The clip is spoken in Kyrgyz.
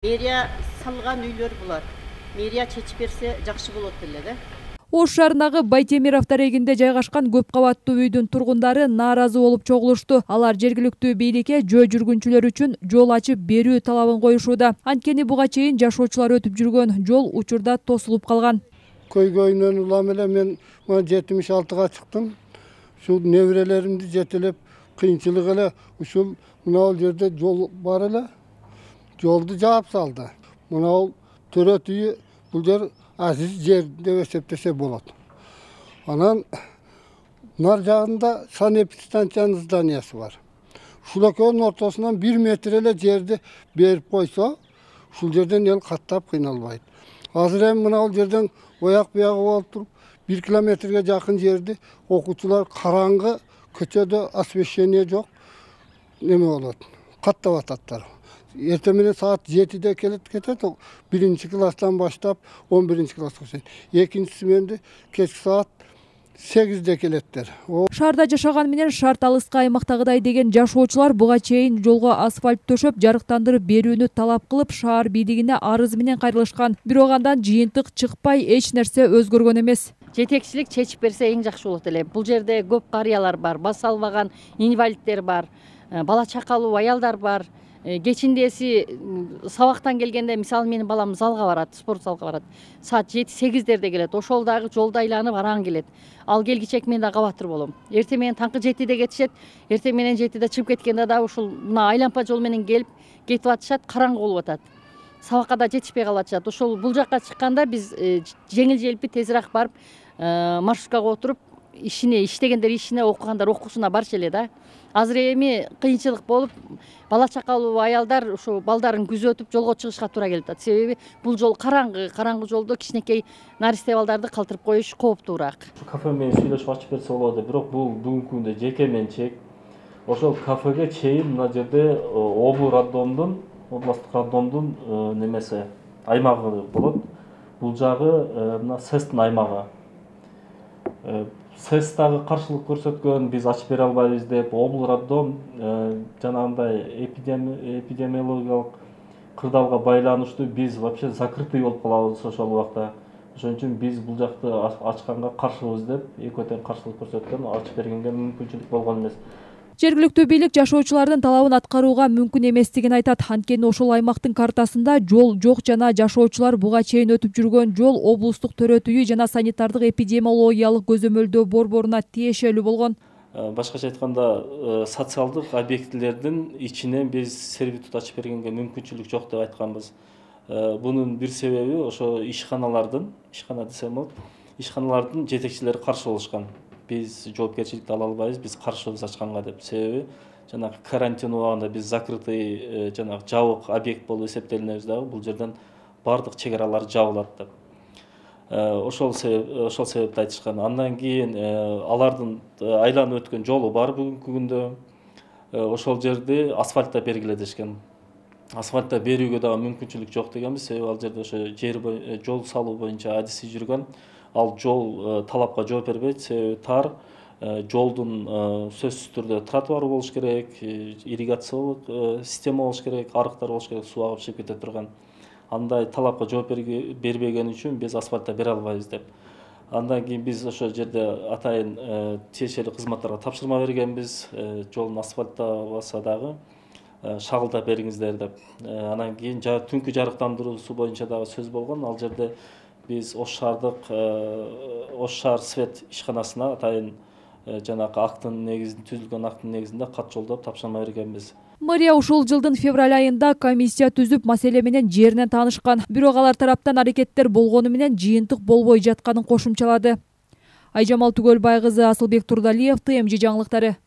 Mэрия салган үйлөр булар. Мэрия чечип берсе жакшы болот эле да. Ош шаарындагы Байтемировтар эгинде жайгашкан көп кабаттуу үйдүн тургундары нааразы болуп чогулушту. Алар жергиликтүү бийликке жөө жүргүнчүлөр үчүн жол ачып берүү талабын коюшууда. Анткени буга чейин жашоочулар өтүп жүргөн жол учурда тосулуп калган. Көйгөйүнөн улам эле мен 76-га чыктым. Ушул неберелеримди жетелеп кыйынчылык эле ушул мына жерде жол бар эле. Жолду жаап салды. Мына төрөт үйү бул жер азиз жер деп эсептесе болот. Анан нар жагында санэпидстанциянын зданиясы бар. Ушул экөөнүн ортосунан 1 метр эле жерди берип койсо, ушул жерден эл каттап кыйналбайт. Азыр эми мына жерден ояк буягы болуп туруп 1 километрге жакын жерди окуучулар караңгы көчөдө освещение жок неме болот. Каттап ататтар. Эртең менен саат 7-де кетет, 1-чи класстан баштап 11-чи класска чейин. Экинчи сменди кечки саат 8-де келеттер. Шаарда жашаган менен шарт алыска аймактагыдай деген жашоочулар буга чейин жолго асфальт төшөп, жарыктандырып берүүнү талап кылып, шаар бийлигине арыз менен кайрылышкан. Бирок андан жыйынтык чыкпай, эч нерсе өзгөргөн эмес. Жетекчилик чечип берсе эң жакшы болот эле. Бул жерде көп карыялар бар, баса албаган инвалидтер бар, бала чакалуу аялдар бар. Кечиндеси сабактан келгенде, мисалы менин балам залга барат, спорт залга барат. Саат 7-8-дерде келет. Ошол дагы жолду айланып араң келет. Ал келгичек мен да кабатыр болом. Эртең менен таңкы 7-де кетишет. Эртең менен 7-де чыгып кеткенде да ушул мына айланпа жол менен келип кетип атышат, караңгы болуп атат. Сабакка да жетишпей калатышат. Ошол бул жакка чыкканда биз жеңил желпи тезирээк барып, маршруткага отуруп, иштегендер ишине, окугандар окуусуна барчу эле да. Азыр эми кыйынчылык болуп, бала чакалуу аялдар ушу балдарын күзөтүп жолго чыгышка туура келип атат. Себеби бул жол караңгы жолдо кичинекей наристе балдарды калтырып коюш кооптуураак. Кафе менен сүйлөшүп ачып берсе болот, бирок бул бүгүнкү күндө жеке менчик. Ошол кафеге чейин мына жерде областык роддомдун немеси аймагы болот. Бул жагы мына СЭСтин аймагы. СЭС дагы каршылык көрсөткөн, биз ачып бере албайбыз деп, областык роддом жанагындай эпидемиологиялык кырдаалга байланыштуу биз вообще закрытый болуп калабыз ошол убакта. Ошон үчүн биз бул жакты ачканга каршыбыз деп, эки тең каршылык көрсөткөн, ачып бергенге мүмкүнчүлүк болгон эмес. Жергиликтүү бийлик жашоочулардын талабын аткарууга мүмкүн эместигин айтат. Анткени ошол аймактын картасында жол жок жана жашоочулар буга чейин өтүп жүргөн жол облустук төрөт үйү жана санитардык эпидемиологиялык көзөмөлдөө борборуна тиешелүү болгон. Башкача айтканда, социалдык объектилердин ичинен биз сервитут ачып бергенге мүмкүнчүлүк жок деп айтканбыз. Бунун бир себеби ошо ишкана десем болот, ишканалардын жетекчилери каршы болушкан. Биз жоопкерчиликти ала албайбыз, биз каршыбыз ачканга деп. Себеби жанагы карантин убагында биз закрытый жанагы жабык объект болуп эсептелинебиз дагы, бул жерден бардык чек аралар жабылат деп. Ошол себепти айтышкан. Андан кийин алардын айланып өткөн жолу бар бүгүнкү күндө. Ошол жерди асфальтта бергиле дешкен. Асфальтта берүүгө дагы мүмкүнчүлүк жок дегенбиз. Себеби ал жерде ошо жол салуу боюнча адиси жүргөн. Ал жол талапка жооп бербейт, себеби тар. Жолдун сөзсүз түрдө тротуар болуш керек, ирригациялык система болуш керек, арыктар болуш керек, суу агып чыгып кете турган. Андай талапка жооп бербеген үчүн биз асфальтта бере албайбыз деп. Андан кийин биз ошол жерде атайын тиешелүү кызматтарга тапшырма бергенбиз, жолун асфальттабаса дагы шагылдап бериңиздер деп. Анан кийин түнкү жарыктандыруусу боюнча дагы сөз болгон. Ал жерде биз Ош шаар свет ишканасына атайын жанагы актын негизинде, түзүлгөн актын негизинде кат жолдоп тапшырма бергенбиз. Мэрия ушул жылдын февраль айында комиссия түзүп маселе менен жеринен таанышкан. Бирок алар тараптан аракеттер болгону менен жыйынтык болбой жатканын кошумчалады. Айжамал Түгөлбай кызы, Асылбек Турдалиев, ТМЖ жаңылыктары.